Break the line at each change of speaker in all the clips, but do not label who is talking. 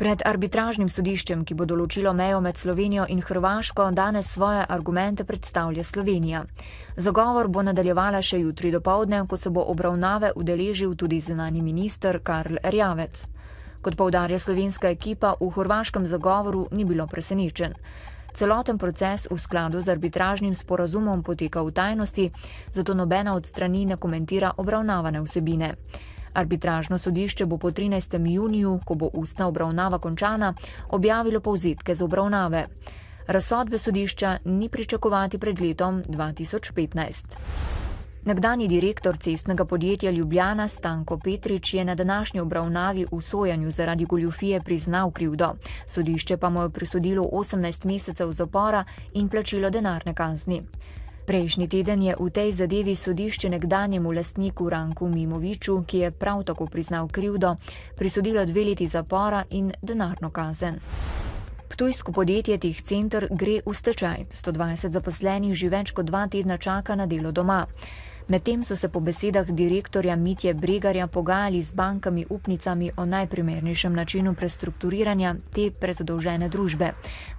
Pred arbitražnim sodiščem, ki bo določilo mejo med Slovenijo in Hrvaško, danes svoje argumente predstavlja Slovenija. Zagovor bo nadaljevala še jutri dopoldne, ko se bo obravnave udeležil tudi zunanji minister Karl Erjavec. Kot poudarja slovenska ekipa, v hrvaškem zagovoru ni bilo presenečen. Celoten proces v skladu z arbitražnim sporazumom poteka v tajnosti, zato nobena od strani ne komentira obravnavane vsebine. Arbitražno sodišče bo po 13. juniju, ko bo ustna obravnava končana, objavilo povzetke z obravnave. Razsodbe sodišča ni pričakovati pred letom 2015. Nekdanji direktor cestnega podjetja Ljubljana Stanko Petrič je na današnji obravnavi v sojenju zaradi goljufije priznal krivdo. Sodišče pa mu je prisodilo 18 mesecev zapora in plačilo denarne kazni. Prejšnji teden je v tej zadevi sodišče nekdanjemu lastniku Ranku Mimoviču, ki je prav tako priznal krivdo, prisodilo 2 leti zapora in denarno kazen. Ptujsko podjetje Teh Center gre v stečaj. 120 zaposlenih že več kot 2 tedna čaka na delo doma. Medtem so se po besedah direktorja Mitje Bregarja pogajali z bankami upnicami o najprimernejšem načinu prestrukturiranja te prezadolžene družbe.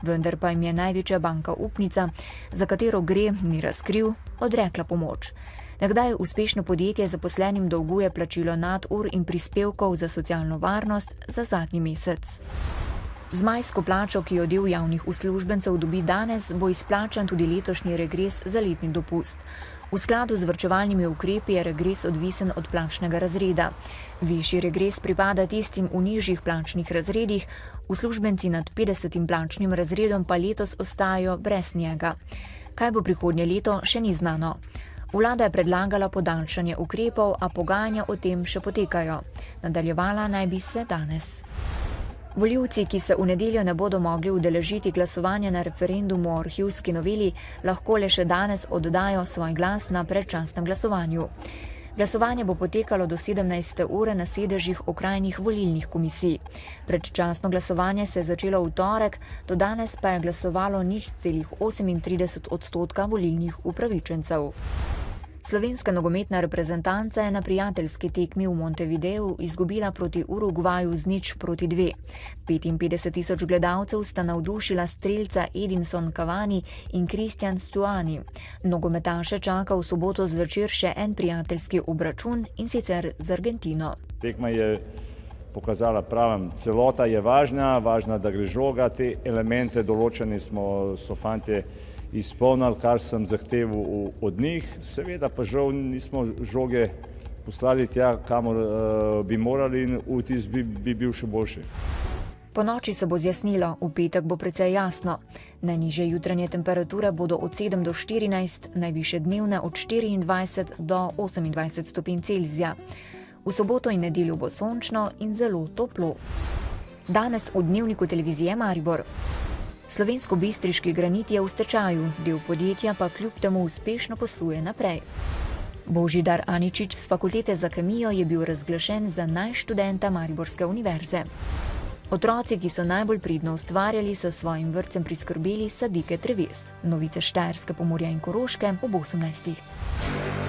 Vendar pa jim je največja banka upnica, za katero gre, ni razkril, odrekla pomoč. Nekdaj uspešno podjetje zaposlenim dolguje plačilo nadur in prispevkov za socialno varnost za zadnji mesec. Z majsko plačo, ki jo del javnih uslužbencev dobi danes, bo izplačan tudi letošnji regres za letni dopust. V skladu z varčevalnimi ukrepi je regres odvisen od plačnega razreda. Višji regres pripada tistim v nižjih plačnih razredih, uslužbenci nad 50. plačnim razredom pa letos ostajajo brez njega. Kaj bo prihodnje leto, še ni znano. Vlada je predlagala podaljšanje ukrepov, a pogajanja o tem še potekajo. Nadaljevala naj bi se danes. Volivci, ki se v nedeljo ne bodo mogli udeležiti glasovanja na referendumu o arhivski noveli, lahko le še danes oddajo svoj glas na predčasnem glasovanju. Glasovanje bo potekalo do 17. ure na sedežih okrajnih volilnih komisij. Predčasno glasovanje se je začelo v torek, do danes pa je glasovalo 0,38% volilnih upravičencev. Slovenska nogometna reprezentanca je na prijateljski tekmi v Montevideu izgubila proti Urugvaju z 0:2. 55.000 gledalcev sta navdušila strelca Edinson Cavani in Christian Stuani. Nogometaše čaka v soboto zvečer še en prijateljski obračun, in sicer z Argentino.
Tekma je pokazala pravim, celota je važna, da gre žoga, te elemente določene so fantje izpolnili, kar sem zahteval od njih. Seveda pa žal nismo žoge poslali tja, kamor bi morali, in vtis bi bil še boljši.
Po noči se bo zjasnilo, v petek bo precej jasno. Najnižje jutranje temperature bodo od 7 do 14, najvišje dnevne od 24 do 28 stopinj Celzija. V soboto in nedeljo bo sončno in zelo toplo. Danes v Dnevniku televizije Maribor. Slovensko-bistriški Granit je v stečaju, del podjetja pa kljub temu uspešno posluje naprej. Božidar Aničič z Fakultete za kemijo je bil razglašen za najštudenta Mariborske univerze. Otroci, ki so najbolj pridno ustvarjali, so svojim vrtcem priskrbeli sadike dreves. Novice Štajerske, Pomurja in Koroške ob 18.